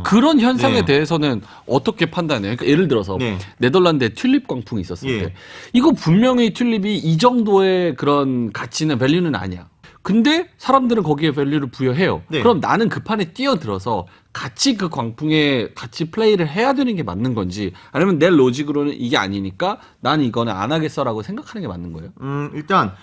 그런 현상에 네. 대해서는 어떻게 판단해요? 그러니까 예를 들어서 네. 네덜란드에 튤립 광풍이 있었을 예. 때 이거 분명히 튤립이 이 정도의 그런 가치는 밸류는 아니야. 근데 사람들은 거기에 밸류를 부여해요. 네. 그럼 나는 그 판에 뛰어들어서 같이 그 광풍에 같이 플레이를 해야 되는 게 맞는 건지 아니면 내 로직으로는 이게 아니니까 난 이거는 안 하겠어라고 생각하는 게 맞는 거예요? 일단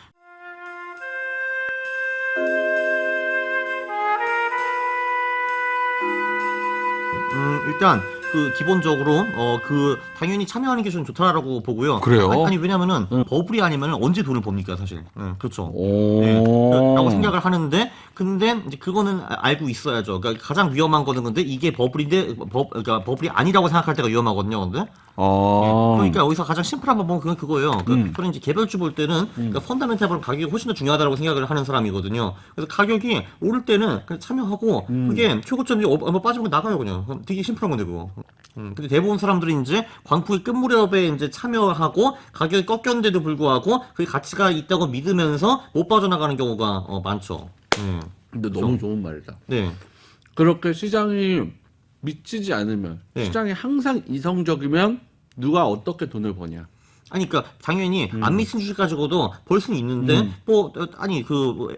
일단 그 기본적으로 그 당연히 참여하는 게 좀 좋다라고 보고요. 그래요? 아니 왜냐면은 버블이 아니면 언제 돈을 법니까 사실. 그렇죠. 오. 네, 라고 생각을 하는데 근데 이제 그거는 알고 있어야죠. 그러니까 가장 위험한 거는 근데 이게 버블인데 그러니까 버블이 아니라고 생각할 때가 위험하거든요. 근데 그러니까 여기서 가장 심플한 방법은 그건 그거예요. 그런 이제 개별주 볼 때는 그러니까 펀더멘탈보다 가격이 훨씬 더 중요하다고 생각을 하는 사람이거든요. 그래서 가격이 오를 때는 그냥 참여하고 그게 최고점이 얼마 빠지면 나가요 그냥. 되게 심플한 건데 그거. 근데 대부분 사람들이 이제 광풍의 끝무렵에 이제 참여하고 가격이 꺾였는데도 불구하고 그게 가치가 있다고 믿으면서 못 빠져나가는 경우가 많죠. 근데 너무 좋은 말이다. 네. 그렇게 시장이 미치지 않으면 네. 시장이 항상 이성적이면 누가 어떻게 돈을 버냐? 아니, 그니까, 당연히, 안 미친 주식 가지고도 벌 수는 있는데, 아니,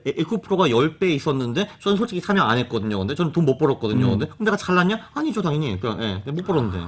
에코프로가 10배 있었는데, 저는 솔직히 참여 안 했거든요. 근데 저는 돈 못 벌었거든요. 근데, 그럼 내가 잘났냐? 아니죠, 당연히. 못 벌었는데.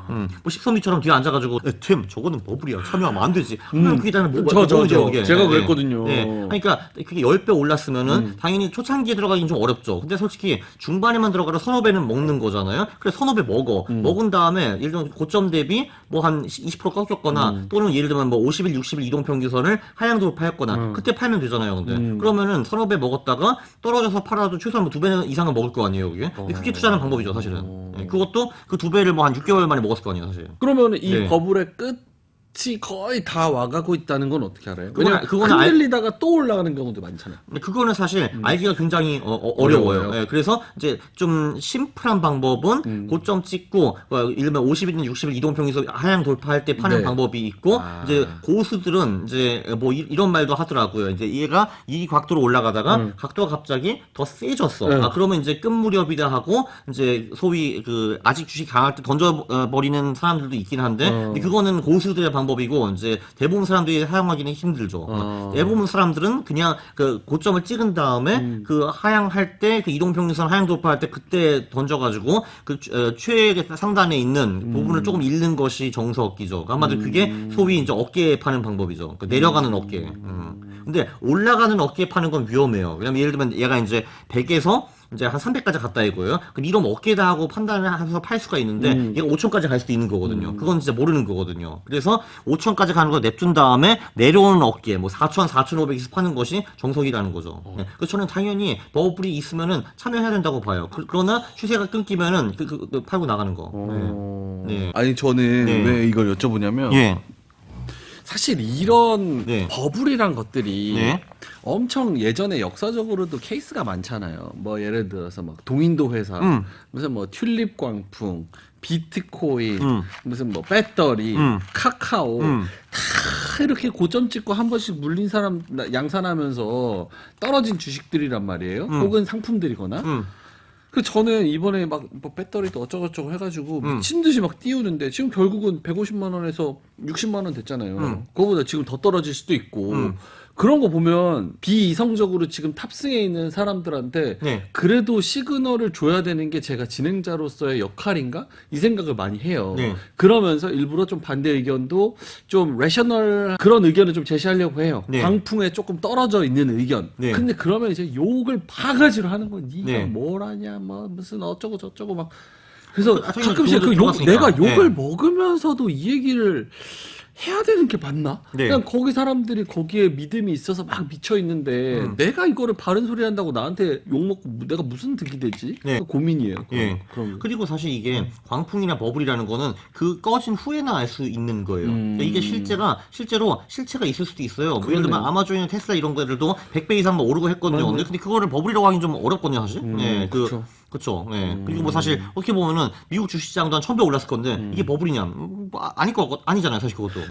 뭐, 식선미처럼 뒤에 앉아가지고, 템, 저거는 버블이야. 참여하면 안 되지. 그게 나는 그게. 제가 그랬거든요. 그러니까, 그게 10배 올랐으면은, 당연히 초창기에 들어가긴 좀 어렵죠. 근데 솔직히, 중반에만 들어가도 서너 배는 먹는 거잖아요. 그래, 서너 배 먹어. 먹은 다음에, 예를 들면 고점 대비, 뭐 한 20% 꺾였거나, 또는 예를 들면 뭐 50일, 60일 이동평균선을 하향 돌파했거나, 그때 팔면 되잖아요, 근데. 그러면은 서너 배 먹었다가, 떨어져서 팔아도 최소한 뭐 2배 이상은 먹을 거 아니에요, 그게. 근데 그게 투자하는 방법이죠, 사실은. 그것도 그 2배를 뭐 한 6개월 만에 먹었을 거 아니에요, 사실. 그러면 이 네. 버블의 끝이 거의 다 와가고 있다는 건 어떻게 알아요? 그거는- 왜냐면 그거는 흔들리다가 또 올라가는 경우도 많잖아요. 근데 그거는 사실 알기가 굉장히 어려워요. 어려워요. 그래서 이제 좀 심플한 방법은 고점 찍고 예를 들면 50일이나 60일 이동평균선 하향 돌파할 때 파는 네. 방법이 있고 아. 이제 고수들은 이제 뭐 이런 말도 하더라고요. 이제 얘가 이 각도로 올라가다가 각도가 갑자기 더 세졌어. 네. 그러면 이제 끝무렵이다 하고 이제 소위 그 아직 주식 강할 때 던져 버리는 사람들도 있긴 한데 근데 그거는 고수들의 방법이고 이제 대부분 사람들이 사용하기는 힘들죠. 대부분 사람들은 그냥 그 고점을 찍은 다음에 그 하향할 때 그 이동평균선 하향 돌파할 때 그때 던져가지고 그 최 상단에 있는 부분을 조금 잃는 것이 정석이죠. 한마디로 그게 소위 이제 어깨에 파는 방법이죠. 그 내려가는 어깨. 근데 올라가는 어깨에 파는 건 위험해요. 왜냐면 예를 들면 얘가 이제 100에서 이제 한 300까지 갔다 이거예요. 그럼 이러면 어깨다 하고 판단을 해서 팔 수가 있는데 얘가 5천까지 갈 수도 있는 거거든요. 그건 진짜 모르는 거거든요. 그래서 5천까지 가는 거 냅둔 다음에 내려오는 어깨 뭐 4천, 4,500에서 파는 것이 정석이라는 거죠. 그래서 저는 당연히 버블이 있으면은 참여해야 된다고 봐요. 그러나 추세가 끊기면은 팔고 나가는 거. 네. 아니 저는 네. 왜 이걸 여쭤보냐면 예. 사실 이런 네. 버블이란 것들이 네. 엄청 예전에 역사적으로도 케이스가 많잖아요. 뭐 예를 들어서 막 동인도 회사, 무슨 뭐 튤립 광풍, 비트코인, 무슨 뭐 배터리, 카카오 다 이렇게 고점 찍고 한 번씩 물린 사람 양산하면서 떨어진 주식들이란 말이에요. 혹은 상품들이거나. 그 저는 이번에 막 뭐 배터리도 어쩌고저쩌고 해가지고 미친 듯이 막 띄우는데 지금 결국은 150만 원에서 60만 원 됐잖아요. 그거보다 지금 더 떨어질 수도 있고 그런 거 보면 비이성적으로 지금 탑승해 있는 사람들한테 네. 그래도 시그널을 줘야 되는 게 제가 진행자로서의 역할인가 이 생각을 많이 해요. 네. 그러면서 일부러 좀 반대 의견도 좀 레셔널 그런 의견을 좀 제시하려고 해요. 네. 광풍에 조금 떨어져 있는 의견. 네. 근데 그러면 이제 욕을 바가지로 하는 건 네가 네. 뭘 하냐 뭐 무슨 어쩌고 저쩌고 막 그래서 당연히 가끔씩 그 욕 들어갔으니까. 내가 욕을 네. 먹으면서도 이 얘기를 해야 되는 게 맞나? 네. 그냥 거기 사람들이 거기에 믿음이 있어서 막 미쳐 있는데 내가 이거를 바른 소리 한다고 나한테 욕 먹고 내가 무슨 득이 되지? 네. 고민이에요. 예. 그럼 그리고 사실 이게 광풍이나 버블이라는 거는 그 꺼진 후에나 알 수 있는 거예요. 그러니까 이게 실제로 실체가 있을 수도 있어요. 뭐 예를 들면 아마존이나 테슬라 이런 거들도 100배 이상 뭐 오르고 했거든요. 근데 그거를 버블이라고 하긴 좀 어렵거든요, 사실. 예. 그쵸. 그쵸. 예. 그리고 뭐 사실 어떻게 보면은 미국 주식시장도 한 1000배 올랐을 건데 이게 버블이냐? 아니잖아요, 사실 그것도.